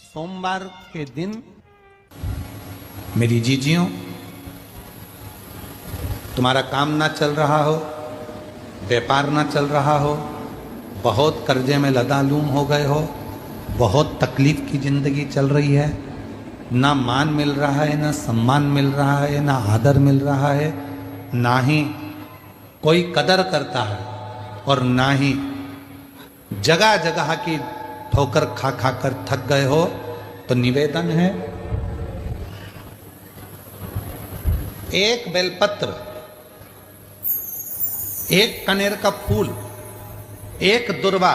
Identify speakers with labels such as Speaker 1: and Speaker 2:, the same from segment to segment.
Speaker 1: सोमवार के दिन मेरी जीजियों, तुम्हारा काम ना चल रहा हो, व्यापार ना चल रहा हो, बहुत कर्जे में लदालूम हो गए हो, बहुत तकलीफ की जिंदगी चल रही है, ना मान मिल रहा है, ना सम्मान मिल रहा है, ना आदर मिल रहा है, ना ही कोई कदर करता है और ना ही जगह जगह की ठोकर खा खा कर थक गए हो, तो निवेदन है, एक बेलपत्र, एक कनेर का फूल, एक दुर्वा,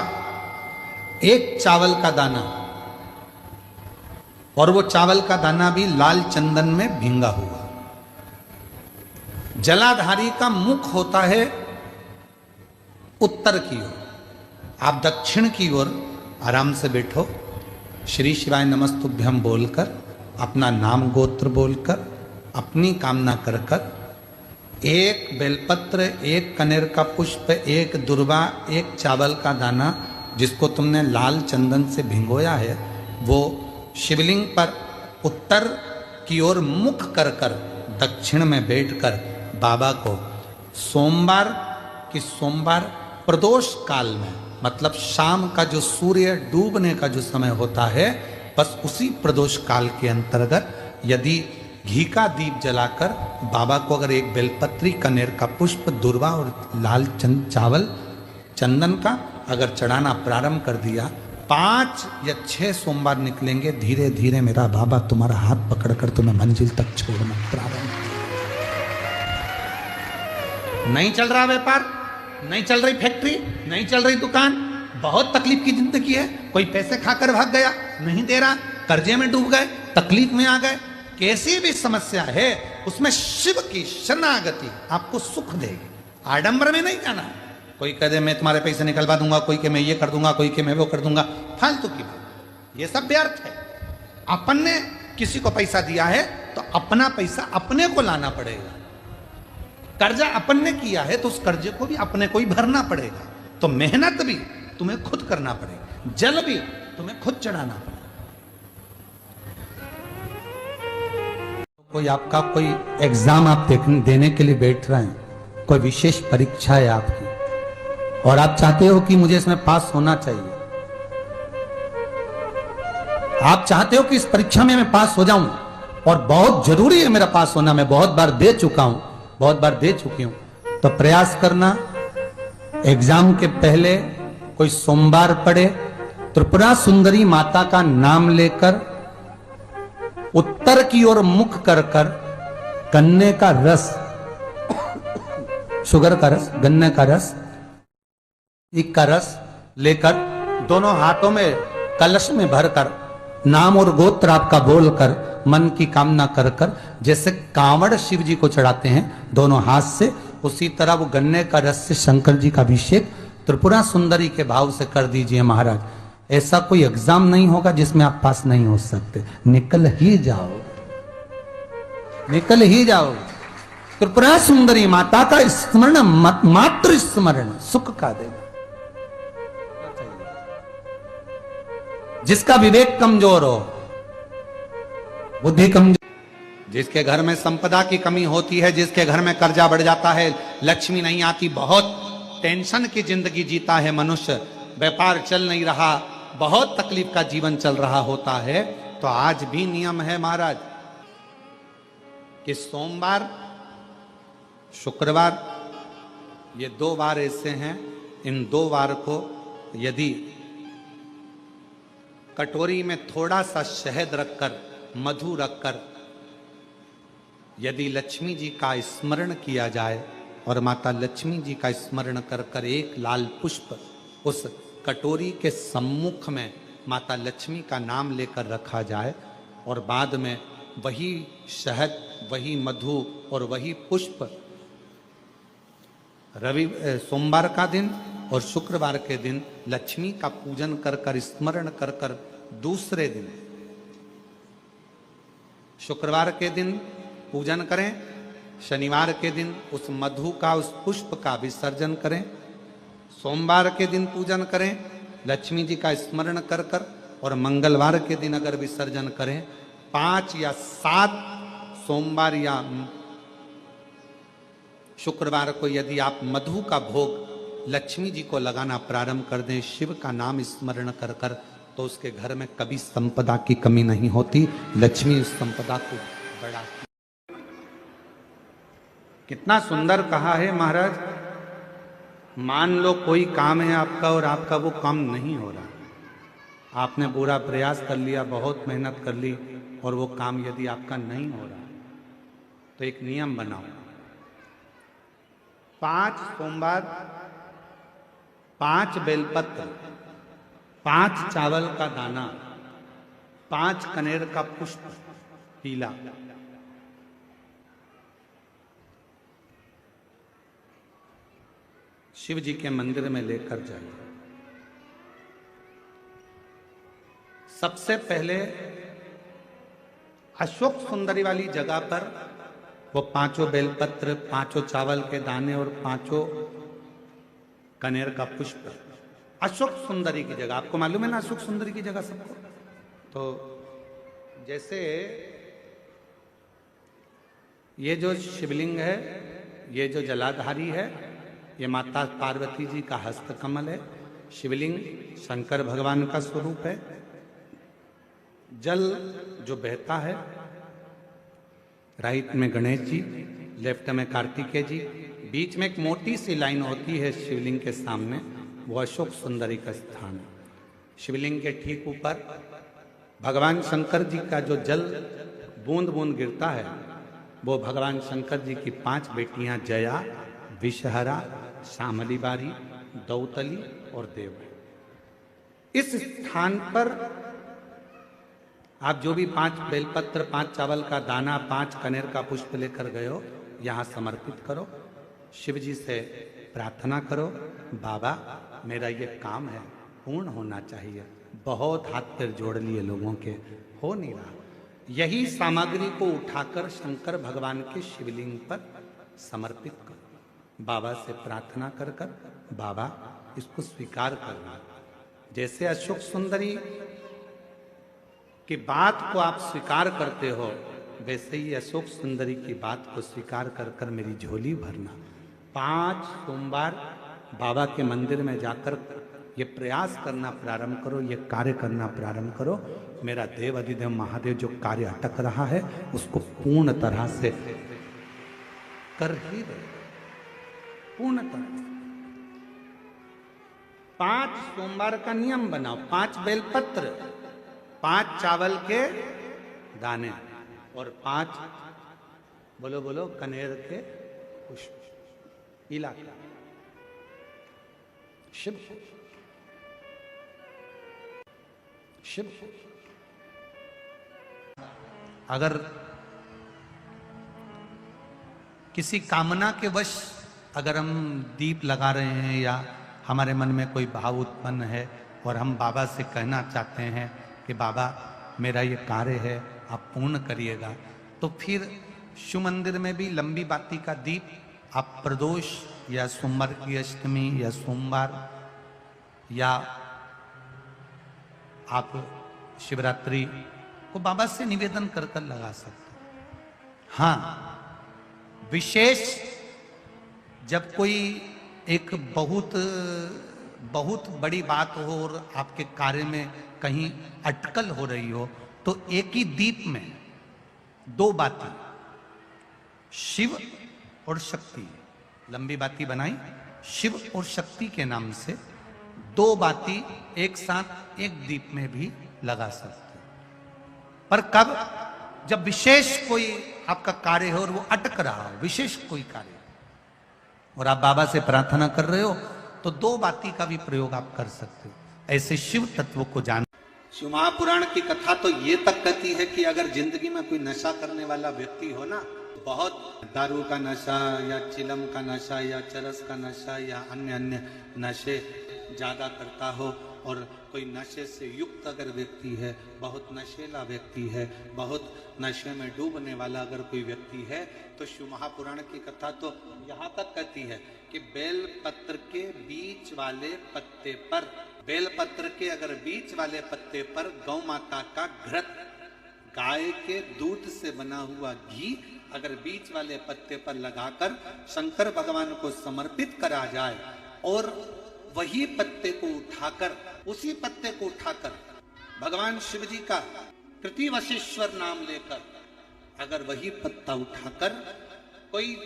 Speaker 1: एक चावल का दाना, और वो चावल का दाना भी लाल चंदन में भींगा हुआ। जलाधारी का मुख होता है उत्तर की ओर, आप दक्षिण की ओर आराम से बैठो, श्री शिवाय नमस्तुभ्यम बोलकर, अपना नाम गोत्र बोलकर, अपनी कामना कर कर, एक बेलपत्र, एक कनेर का पुष्प, एक दुर्वा, एक चावल का दाना जिसको तुमने लाल चंदन से भिगोया है, वो शिवलिंग पर उत्तर की ओर मुख कर कर दक्षिण में बैठकर बाबा को सोमवार प्रदोष काल में, मतलब शाम का जो सूर्य डूबने का जो समय होता है, बस उसी प्रदोष काल के अंतर्गत यदि घी का दीप जलाकर बाबा को अगर एक बेलपत्री, कनेर का पुष्प, दुर्वा और लाल चावल चंदन का अगर चढ़ाना प्रारंभ कर दिया, 5 या 6 सोमवार निकलेंगे, धीरे धीरे मेरा बाबा तुम्हारा हाथ पकड़कर तुम्हें मंजिल तक छोड़ना प्रारंभ। नहीं चल रहा व्यापार, नहीं चल रही फैक्ट्री, नहीं चल रही दुकान, बहुत तकलीफ की जिंदगी है, कोई पैसे खाकर भाग गया, नहीं दे रहा, कर्जे में डूब गए, तकलीफ में आ गए, कैसी भी समस्या है उसमें शिव की शरणागति आपको सुख देगी। आडंबर में नहीं जाना। कोई कह दे मैं तुम्हारे पैसे निकलवा दूंगा, कोई के मैं ये कर दूंगा, कोई के मैं वो कर दूंगा, फालतू की बात, ये सब व्यर्थ है। अपन ने किसी को पैसा दिया है तो अपना पैसा अपने को लाना पड़ेगा। कर्जा अपन ने किया है तो उस कर्जे को भी अपने को ही भरना पड़ेगा। तो मेहनत भी तुम्हें खुद करना पड़ेगा, जल भी तुम्हें खुद चढ़ाना पड़ेगा। कोई आपका कोई एग्जाम आप देने के लिए बैठ रहे हैं, कोई विशेष परीक्षा है आपकी और आप चाहते हो कि मुझे इसमें पास होना चाहिए, आप चाहते हो कि इस परीक्षा में मैं पास हो जाऊं और बहुत जरूरी है मेरा पास होना, मैं बहुत बार दे चुका हूं, बहुत बार दे चुकी हूं, तो प्रयास करना एग्जाम के पहले कोई सोमवार पड़े, त्रिपुरा सुंदरी माता का नाम लेकर उत्तर की ओर मुख कर कर गन्ने का रस, शुगर का रस, गन्ने का रस, एक का रस लेकर दोनों हाथों में कलश में भरकर नाम और गोत्र आपका बोलकर मन की कामना कर कर, जैसे कांवड़ शिव जी को चढ़ाते हैं दोनों हाथ से, उसी तरह वो गन्ने का रस से शंकर जी का अभिषेक त्रिपुरा सुंदरी के भाव से कर दीजिए महाराज। ऐसा कोई एग्जाम नहीं होगा जिसमें आप पास नहीं हो सकते, निकल ही जाओ, निकल ही जाओ। त्रिपुरा सुंदरी माता का स्मरण, मात्र स्मरण सुख का देगा। जिसका विवेक कमजोर हो, बुद्धि कमजोर, जिसके घर में संपदा की कमी होती है, जिसके घर में कर्जा बढ़ जाता है, लक्ष्मी नहीं आती, बहुत टेंशन की जिंदगी जीता है मनुष्य, व्यापार चल नहीं रहा, बहुत तकलीफ का जीवन चल रहा होता है, तो आज भी नियम है महाराज कि सोमवार, शुक्रवार, ये 2 वार ऐसे हैं, इन 2 वार को यदि कटोरी में थोड़ा सा शहद रखकर, मधु रखकर यदि लक्ष्मी जी का स्मरण किया जाए और माता लक्ष्मी जी का स्मरण कर कर एक लाल पुष्प उस कटोरी के सम्मुख में माता लक्ष्मी का नाम लेकर रखा जाए और बाद में वही शहद, वही मधु और वही पुष्प सोमवार का दिन और शुक्रवार के दिन लक्ष्मी का पूजन कर कर, स्मरण कर कर, दूसरे दिन शुक्रवार के दिन पूजन करें, शनिवार के दिन उस मधु का, उस पुष्प का विसर्जन करें, सोमवार के दिन पूजन करें, लक्ष्मी जी का स्मरण कर कर और मंगलवार के दिन अगर विसर्जन करें, 5 या 7 सोमवार या शुक्रवार को यदि आप मधु का भोग लक्ष्मी जी को लगाना प्रारंभ कर दें, शिव का नाम स्मरण कर कर, तो उसके घर में कभी संपदा की कमी नहीं होती। लक्ष्मी उस संपदा को बढ़ाती। कितना सुंदर कहा है महाराज। मान लो कोई काम है आपका और आपका वो काम नहीं हो रहा, आपने पूरा प्रयास कर लिया, बहुत मेहनत कर ली, और वो काम यदि आपका नहीं हो रहा, तो एक नियम बनाओ, 5 सोमवार, 5 बेलपत्र, 5 चावल का दाना, 5 कनेर का पुष्प पीला, शिव जी के मंदिर में लेकर जाइए। सबसे पहले अशोक सुंदरी वाली जगह पर वो 5 बेलपत्र, 5 चावल के दाने और 5 कनेर का पुष्प, अशोक सुंदरी की जगह, आपको मालूम है ना अशोक सुंदरी की जगह सबको। तो जैसे ये जो शिवलिंग है, ये जो जलाधारी है, ये माता पार्वती जी का हस्त कमल है। शिवलिंग शंकर भगवान का स्वरूप है। जल जो बहता है, राइट में गणेश जी, लेफ्ट में कार्तिकेय जी, बीच में एक मोटी सी लाइन होती है शिवलिंग के सामने, वो अशोक सुंदरी का स्थान है। शिवलिंग के ठीक ऊपर भगवान शंकर जी का जो जल बूंद बूंद गिरता है, वो भगवान शंकर जी की 5 बेटियां जया, विषहरा, शामली बारी, दौतली और देव। इस स्थान पर आप जो भी 5 बेलपत्र, 5 चावल का दाना, 5 कनेर का पुष्प लेकर गए हो, यहाँ समर्पित करो। शिव जी से प्रार्थना करो, बाबा मेरा ये काम है पूर्ण होना चाहिए। बहुत हाथ पैर जोड़ लिए लोगों के, हो नहीं रहा। यही सामग्री को उठाकर शंकर भगवान के शिवलिंग पर समर्पित करो। बाबा से प्रार्थना कर कर, बाबा इसको स्वीकार करना। जैसे अशोक सुंदरी की बात को आप स्वीकार करते हो, वैसे ही अशोक सुंदरी की बात को स्वीकार कर कर मेरी झोली भरना। 5 सोमवार बाबा के मंदिर में जाकर ये प्रयास करना प्रारंभ करो, ये कार्य करना प्रारंभ करो। मेरा देव अधिदेव महादेव जो कार्य अटक रहा है, उसको पूर्ण तरह से कर ही दे, पूर्ण तरह से। 5 सोमवार का नियम बनाओ, 5 बेलपत्र, 5 चावल के दाने और 5 बोलो बोलो कनेर के पुष्प पीला। शिव शिव अगर किसी कामना के वश अगर हम दीप लगा रहे हैं या हमारे मन में कोई भाव उत्पन्न है और हम बाबा से कहना चाहते हैं कि बाबा मेरा ये कार्य है आप पूर्ण करिएगा, तो फिर शिव मंदिर में भी लंबी बाती का दीप आप प्रदोष या सोमवार की अष्टमी या सोमवार या आप शिवरात्रि को बाबा से निवेदन कर कर लगा सकते हैं। हाँ, विशेष जब कोई एक बहुत बड़ी बात हो और आपके कार्य में कहीं अटकल हो रही हो, तो एक ही दीप में 2 बाती, शिव और शक्ति, लंबी बाती बनाई, शिव और शक्ति के नाम से 2 बाती एक साथ एक दीप में भी लगा सकते हैं। पर कब? जब विशेष कोई आपका कार्य हो और वो अटक रहा हो, विशेष कोई कार्य, और आप बाबा से प्रार्थना कर रहे हो, तो 2 बाती का भी प्रयोग आप कर सकते हो। ऐसे शिव तत्व को जान। शिव महापुराण की कथा तो ये तक कहती है कि अगर जिंदगी में कोई नशा करने वाला व्यक्ति हो ना, बहुत दारू का नशा या चिलम का नशा या चरस का नशा या अन्य नशे ज्यादा करता हो, और कोई नशे से युक्त अगर व्यक्ति है, बहुत नशेला व्यक्ति है, बहुत नशे में डूबने वाला अगर कोई व्यक्ति है, तो शिव महापुराण की कथा तो यहाँ तक कहती है कि बेल पत्र के बीच वाले पत्ते पर बेलपत्र के अगर बीच वाले पत्ते पर गौ माता का घृत, गाय के दूध से बना हुआ घी अगर बीच वाले पत्ते पर लगाकर शंकर भगवान को समर्पित करा जाए और वही पत्ते को उठाकर, उसी पत्ते को उठाकर भगवान शिव जी का कृतिवशेश्वर नाम लेकर अगर वही पत्ता उठाकर कोई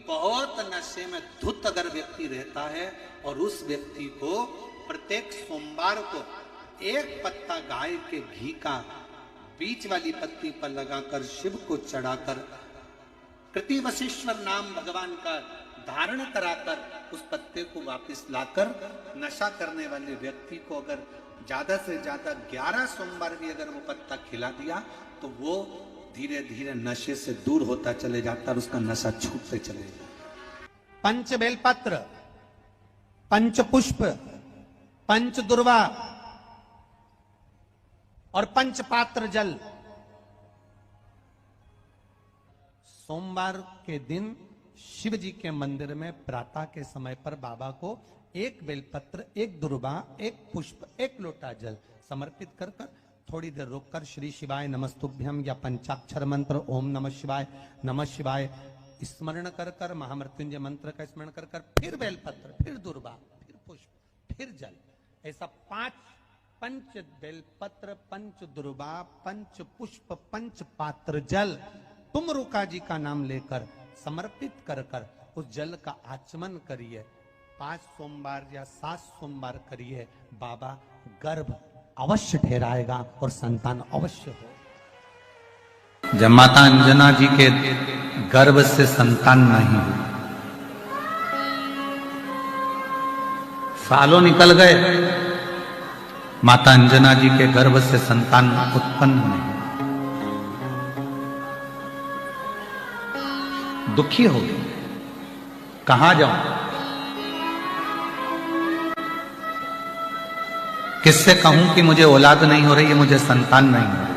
Speaker 1: बहुत नशे में धुत अगर व्यक्ति रहता है और उस व्यक्ति को प्रत्येक सोमवार को एक पत्ता गाय के घी का बीच वाली पत्ती पर लगाकर शिव को चढ़ाकर कृतिवशेश्वर नाम भगवान का धारण कराकर उस पत्ते को वापस लाकर नशा करने वाले व्यक्ति को अगर ज्यादा से ज्यादा 11 सोमवार भी अगर वो पत्ता खिला दिया तो वो धीरे धीरे नशे से दूर होता चले जाता और उसका नशा छूटते चले जाता।
Speaker 2: पंच बेलपत्र, पंच पुष्प, पंच दुर्वा और पंच पात्र जल। सोमवार के दिन शिव जी के मंदिर में प्रातः के समय पर बाबा को एक बेलपत्र, एक दुर्वा, एक पुष्प, एक लोटा जल समर्पित कर कर थोड़ी देर रोककर श्री शिवाय नमस्तुभ्यम या पंचाक्षर मंत्र ओम नमः शिवाय स्मरण कर कर, महामृत्युंजय मंत्र का स्मरण कर कर, फिर बेलपत्र, फिर दुर्वा, फिर पुष्प, फिर जल, ऐसा 5 पंच बेलपत्र, पंच दुर्वा, पंच पुष्प, पंच पात्र जल तुम रुका जी का नाम लेकर समर्पित कर कर उस जल का आचमन करिए। 5 सोमवार या 7 सोमवार करिए, बाबा गर्भ अवश्य ठहराएगा और संतान अवश्य हो।
Speaker 1: जब माता अंजना जी के गर्भ से संतान नहीं हुई, सालों निकल गए, माता अंजना जी के गर्भ से संतान उत्पन्न नहीं, दुखी हो गई, कहां जाऊं, किससे कहूं कि मुझे औलाद नहीं हो रही है, मुझे संतान नहीं हो रही।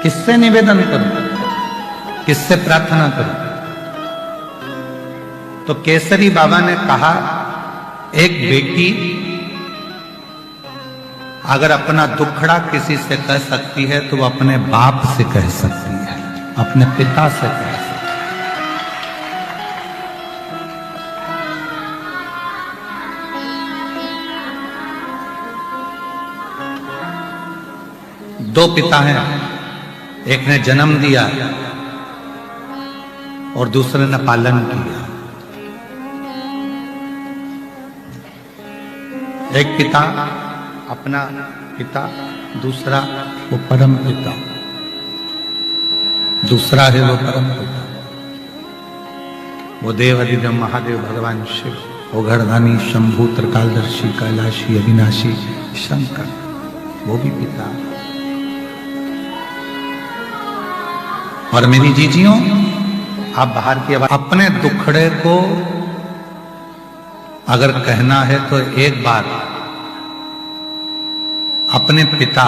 Speaker 1: किससे निवेदन करूं, किससे प्रार्थना करूं? तो केसरी बाबा ने कहा, एक बेटी अगर अपना दुखड़ा किसी से कह सकती है तो वो अपने बाप से कह सकती है, अपने पिता से कह सकती है। दो पिता हैं, एक ने जन्म दिया और दूसरे ने पालन किया। एक पिता अपना पिता, दूसरा वो परम पिता, दूसरा है वो परम पिता, वो देव अधिदेव महादेव भगवान शिव, वो घरधानी शंभु त्रिकालदर्शी कैलाशी अविनाशी शंकर, वो भी पिता। और मेरी जीजियों, आप बाहर की अपने दुखड़े को अगर कहना है तो एक बार अपने पिता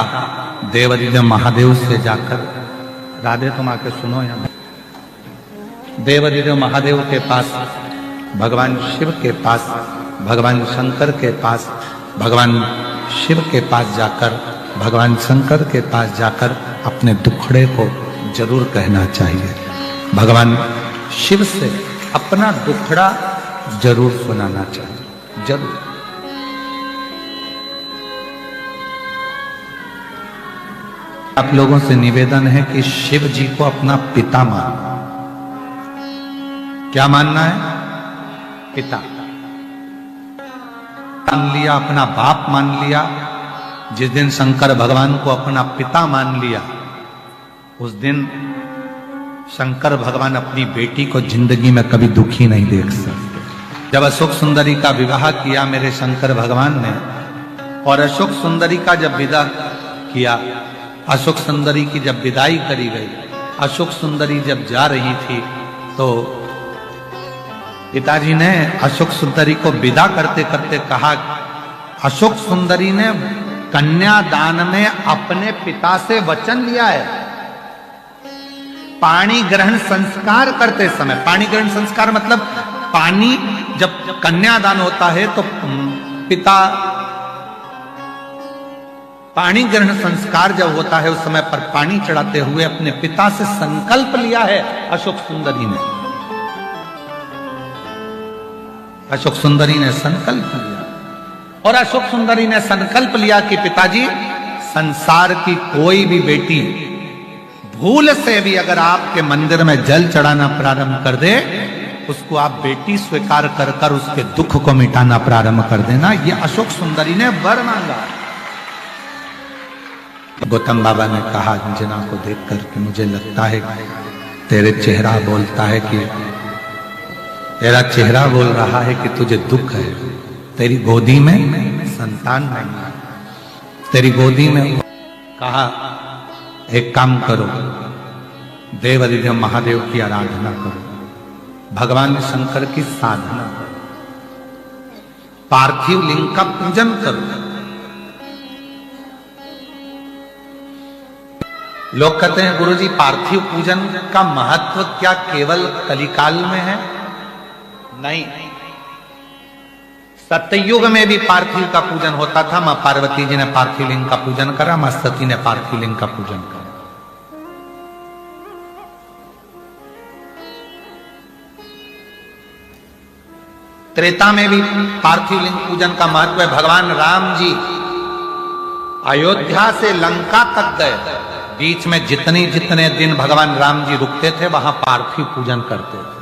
Speaker 1: देवादिदेव महादेव से जाकर, राधे तुम आके सुनो यहां, देवादिदेव महादेव के पास, भगवान शिव के पास, भगवान शंकर के पास, भगवान शिव के पास जाकर, भगवान शंकर के पास जाकर अपने दुखड़े को जरूर कहना चाहिए। भगवान शिव से अपना दुखड़ा जरूर सुनाना चाहिए, जरूर। आप लोगों से निवेदन है कि शिव जी को अपना पिता मानना। क्या मानना है? पिता मान लिया, अपना बाप मान लिया। जिस दिन शंकर भगवान को अपना पिता मान लिया, उस दिन शंकर भगवान अपनी बेटी को जिंदगी में कभी दुखी नहीं देख सकते। जब अशोक सुंदरी का विवाह किया मेरे शंकर भगवान ने, और अशोक सुंदरी का जब विदा किया, अशोक सुंदरी की जब विदाई करी गई, अशोक सुंदरी जब जा रही थी तो पिताजी ने अशोक सुंदरी को विदा करते करते कहा, अशोक सुंदरी ने कन्यादान में अपने पिता से वचन लिया है, पाणी ग्रहण संस्कार करते समय, पाणी ग्रहण संस्कार मतलब पानी जब कन्यादान होता है तो पिता, पाणी ग्रहण संस्कार जब होता है उस समय पर पानी चढ़ाते हुए अपने पिता से संकल्प लिया है अशोक सुंदरी ने। अशोक सुंदरी ने संकल्प लिया और अशोक सुंदरी ने संकल्प लिया कि पिताजी, संसार की कोई भी बेटी भूल से भी अगर आपके मंदिर में जल चढ़ाना प्रारंभ कर दे, उसको आप बेटी स्वीकार कर कर उसके दुख को मिटाना प्रारंभ कर देना। ये अशोक सुंदरी ने वर मांगा। गौतम बाबा ने कहा अंजना को देख करके मुझे लगता है तेरे चेहरा बोलता है कि तेरा चेहरा बोल रहा है कि तुझे दुख है, तेरी गोदी में संतान नहीं है, तेरी गोदी में। कहा एक काम करो, देवाधिदेव महादेव की आराधना करो, भगवान शंकर की साधना करो, पार्थिव लिंग का पूजन करो। लोग कहते हैं गुरुजी पार्थिव पूजन का महत्व क्या केवल कलिकाल में है? नहीं, सतयुग में भी पार्थिव का पूजन होता था। मां पार्वती जी ने पार्थिव लिंग का पूजन करा, मां सती ने पार्थिव लिंग का पूजन करा। त्रेता में भी पार्थिव लिंग पूजन का महत्व है। भगवान राम जी अयोध्या से लंका तक गए, बीच में जितने दिन भगवान राम जी रुकते थे वहां पार्थिव पूजन करते थे।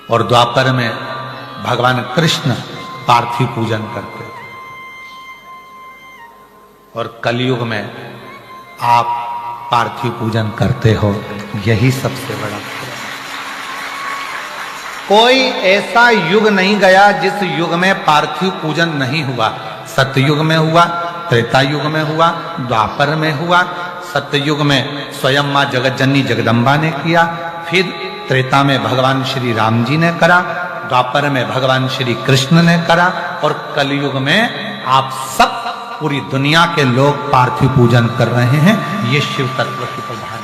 Speaker 1: और द्वापर में भगवान कृष्ण पार्थिव पूजन करते थे। और कलयुग में आप पार्थिव पूजन करते हो, यही सबसे बड़ा। कोई ऐसा युग नहीं गया जिस युग में पार्थिव पूजन नहीं हुआ। सतयुग में हुआ, त्रेता युग में हुआ, द्वापर में हुआ। सतयुग में स्वयं मां जगतजननी जगदम्बा ने किया, फिर त्रेता में भगवान श्री राम जी ने करा, द्वापर में भगवान श्री कृष्ण ने करा, और कलयुग में आप सब पूरी दुनिया के लोग पार्थिव पूजन कर रहे हैं। ये शिव तत्व की प्रधान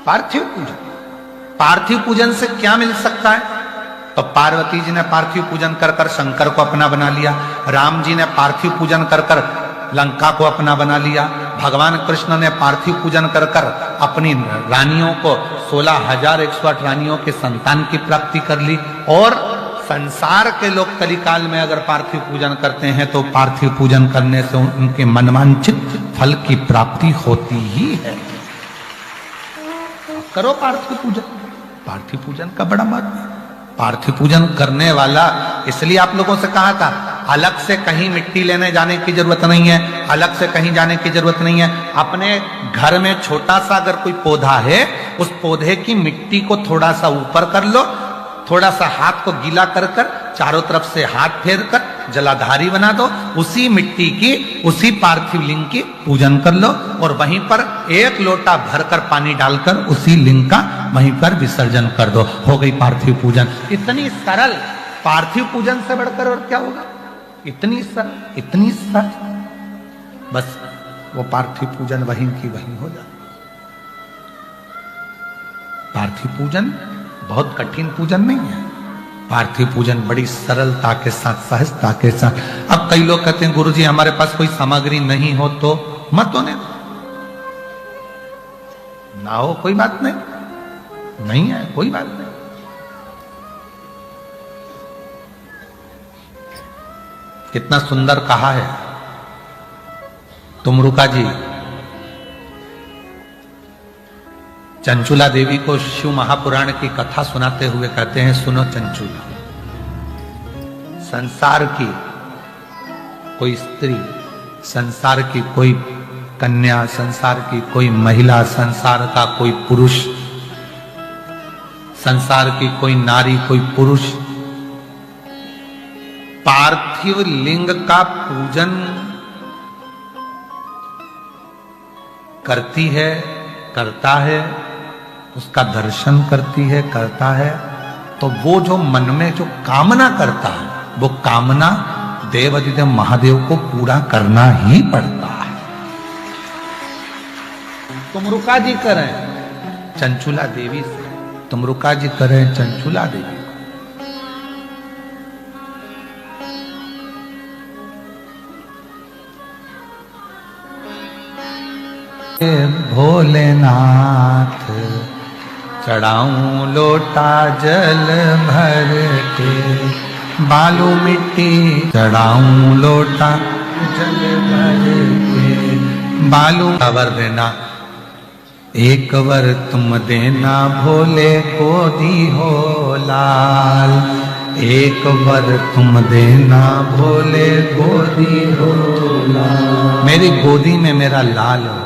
Speaker 1: पार्थिव पूजन। पार्थिव पूजन से क्या मिल सकता है? तो पार्वती जी ने पार्थिव पूजन कर कर शंकर को अपना बना लिया, राम जी ने पार्थिव पूजन कर कर लंका को अपना बना लिया, भगवान कृष्ण ने पार्थिव पूजन कर कर अपनी रानियों को 16,108 रानियों के संतान की प्राप्ति कर ली। और संसार के लोग कलिकाल में अगर पार्थिव पूजन करते हैं तो पार्थिव पूजन करने से उनके मनवांछित फल की प्राप्ति होती ही है। करो पार्थिव पूजन। पार्थिव पूजन का बड़ा महत्व है। पार्थिव पूजन करने वाला, इसलिए आप लोगों से कहा था अलग से कहीं मिट्टी लेने जाने की जरूरत नहीं है, अलग से कहीं जाने की जरूरत नहीं है। अपने घर में छोटा सा अगर कोई पौधा है, उस पौधे की मिट्टी को थोड़ा सा ऊपर कर लो, थोड़ा सा हाथ को गीला कर कर चारों तरफ से हाथ फेर कर जलाधारी बना दो, उसी मिट्टी की, उसी पार्थिव लिंग की पूजन कर लो, और वहीं पर एक लोटा भरकर पानी डालकर उसी लिंग का वहीं पर विसर्जन कर दो। हो गई पार्थिव पूजन। इतनी सरल। पार्थिव पूजन से बढ़कर और क्या होगा? इतनी सरल, इतनी सरल। बस वो पार्थिव पूजन वहीं की वहीं हो जाए। पार्थिव पूजन बहुत कठिन पूजन नहीं है। पार्थिव पूजन बड़ी सरलता के साथ, सहजता के साथ। अब कई लोग कहते हैं गुरुजी हमारे पास कोई सामग्री नहीं हो तो मत होने दो। ना हो कोई बात नहीं, नहीं है कोई बात नहीं। कितना सुंदर कहा है तुमरुका जी। चंचुला देवी को शिव महापुराण की कथा सुनाते हुए कहते हैं, सुनो चंचुला, संसार की कोई स्त्री, संसार की कोई कन्या, संसार की कोई महिला, संसार का कोई पुरुष, संसार की कोई नारी, कोई पुरुष पार्थिव लिंग का पूजन करती है, करता है, उसका दर्शन करती है, करता है, तो वो जो मन में जो कामना करता है वो कामना देवाधिदेव महादेव को पूरा करना ही पड़ता है। तुम रुका जी करें चंचुला देवी से, तुम रुका जी करें चंचुला देवी, भोलेनाथ चढ़ाऊं लोटा जल भर के, बालू मिट्टी चढ़ाऊं लोटा जल भर के, बालू वर देना एक वर तुम देना भोले को दी हो लाल, एक वर तुम देना भोले को दी हो लाल, मेरी गोदी में मेरा लाल हो,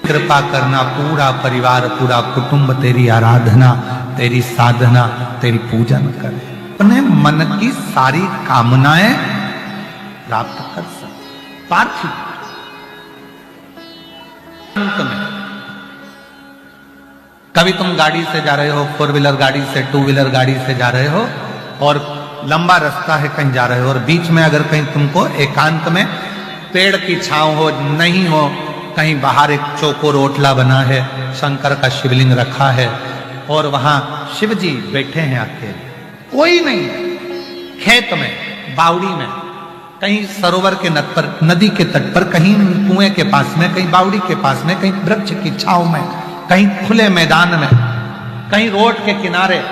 Speaker 1: कृपा करना पूरा परिवार पूरा कुटुंब तेरी आराधना तेरी साधना तेरी पूजन करे, अपने मन की सारी कामनाएं प्राप्त कर सके। पार्थिव अंत में कभी तुम गाड़ी से जा रहे हो, 4 व्हीलर गाड़ी से 2 व्हीलर गाड़ी से जा रहे हो और लंबा रास्ता है कहीं जा रहे हो और बीच में अगर कहीं तुमको एकांत में पेड़ की छांव हो नहीं हो, कहीं बाहर एक चौकोर ओटला बना है, शंकर का शिवलिंग रखा है और वहां शिव जी बैठे हैं अकेले, कोई नहीं, खेत में बावड़ी में कहीं सरोवर के नद पर नदी के तट पर कहीं कुएं के पास में कहीं बावड़ी के पास में कहीं वृक्ष की छांव में कहीं खुले मैदान में कहीं रोड के किनारे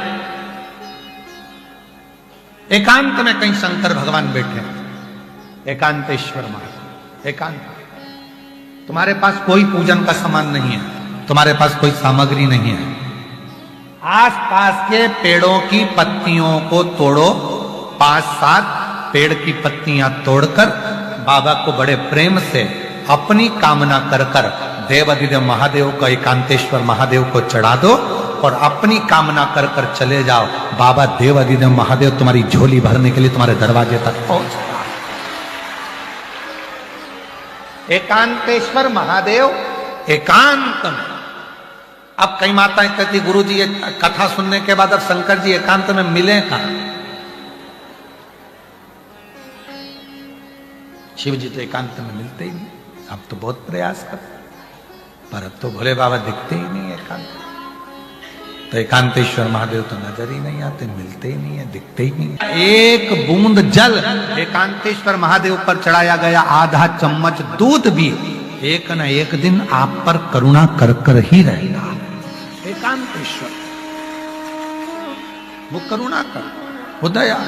Speaker 1: एकांत में कहीं शंकर भगवान बैठे, एकांतेश्वर महादेव एकांत। तुम्हारे पास कोई पूजन का सामान नहीं है, तुम्हारे पास कोई सामग्री नहीं है, आसपास के पेड़ों की पत्तियों को तोड़ो, 5-7 पेड़ की पत्तियां तोड़कर बाबा को बड़े प्रेम से अपनी कामना कर कर देवाधिदेव महादेव को एकांतेश्वर महादेव को चढ़ा दो और अपनी कामना कर कर चले जाओ, बाबा देवाधिदेव महादेव तुम्हारी झोली भरने के लिए तुम्हारे दरवाजे तक पहुंच। एकांतेश्वर महादेव एकांत में। अब कई माताएं कहती गुरुजी ये कथा सुनने के बाद अब शंकर जी एकांत में मिले कहां? शिव जी तो एकांत में मिलते ही नहीं, अब तो बहुत प्रयास करते पर अब तो भोले बाबा दिखते ही नहीं एकांत, तो एकांतेश्वर महादेव तो नजर ही नहीं आते, मिलते ही नहीं है, दिखते ही नहीं है। एक बूंद जल एकांतेश्वर महादेव पर चढ़ाया गया, आधा चम्मच दूध भी एक न एक दिन आप पर करुणा कर कर ही रहेगा। एकांतेश्वर वो करुणा कर उदया।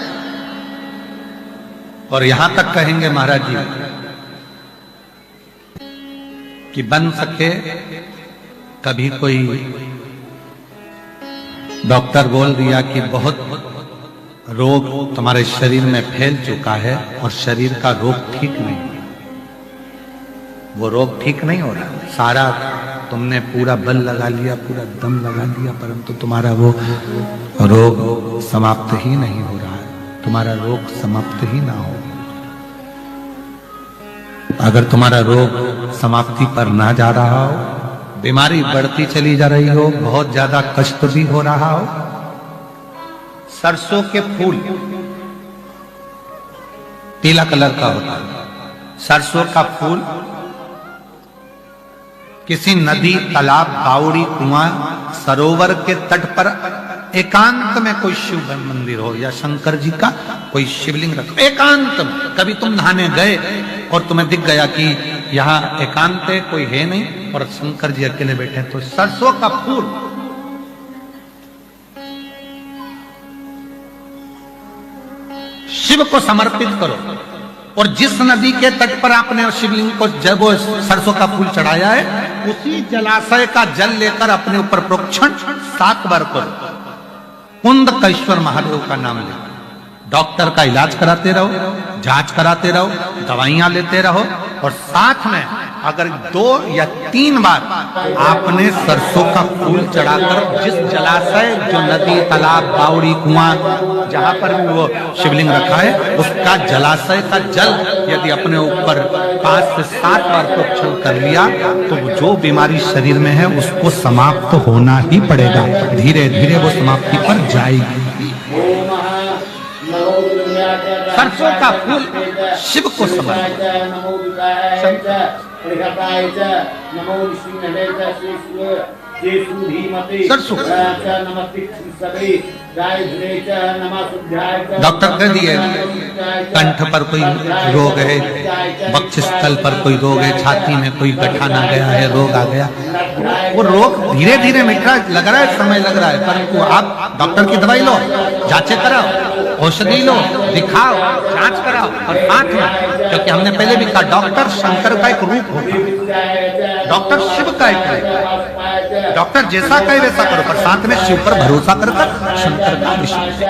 Speaker 1: और यहां तक कहेंगे महाराज जी कि बन सके कभी कोई डॉक्टर बोल दिया कि बहुत रोग तुम्हारे शरीर में फैल चुका है और शरीर का रोग ठीक नहीं, वो रोग ठीक नहीं हो रहा, सारा तुमने पूरा बल लगा लिया, पूरा दम लगा लिया, परंतु तुम्हारा वो रोग समाप्त ही नहीं हो रहा है, तुम्हारा रोग समाप्त ही ना हो। अगर तुम्हारा रोग समाप्ति पर ना जा रहा हो, बीमारी बढ़ती चली जा रही हो, बहुत ज्यादा कष्ट भी हो रहा हो, सरसों के फूल पीला कलर का होता है, सरसों का फूल किसी नदी तालाब बावड़ी कुआं सरोवर के तट पर एकांत में कोई शिव मंदिर हो या शंकर जी का कोई शिवलिंग रखो एकांत में। कभी तुम नहाने गए और तुम्हें दिख गया कि यहाँ एकांत है, कोई है नहीं और शंकर जी अकेले बैठे, तो सरसों का फूल शिव को समर्पित करो। और जिस नदी के तट पर आपने शिवलिंग को जब वो सरसों का फूल चढ़ाया है, उसी जलाशय का जल लेकर अपने ऊपर प्रोक्षण 7 बार करो। कुंदकेश्वर महादेव का नाम ले, डॉक्टर का इलाज कराते रहो, जांच कराते रहो, दवाइयां लेते रहो और साथ में अगर 2 या 3 बार आपने सरसों का फूल चढ़ाकर जिस जलाशय जो नदी तालाब बावड़ी कुआं जहां पर भी वो शिवलिंग रखा है उसका जलाशय का जल यदि अपने ऊपर 5 से 7 बार प्रोक्षण कर लिया तो जो बीमारी शरीर में है उसको समाप्त होना ही पड़ेगा, धीरे धीरे वो समाप्ति पर जाएगी। सरसों का फूल शिव को समर्पित। सरसों डॉक्टर कह दिए कंठ पर कोई रोग है, वक्षस्थल पर कोई रोग है, छाती में कोई गठान आ गया है, रोग आ गया, वो रोग धीरे धीरे मिट रहा है, लग रहा है समय लग रहा है, परंतु आप डॉक्टर की दवाई लो, जांचें कराओ, औषधि लो, दिखाओ, जांच कराओ, और साथ में, क्योंकि हमने पहले भी कहा डॉक्टर शंकर का एक रूप होता है, डॉक्टर शिव का एक रूप है, डॉक्टर जैसा कहे वैसा करो, पर साथ में शिव पर भरोसा कर शंकर का विश्वास।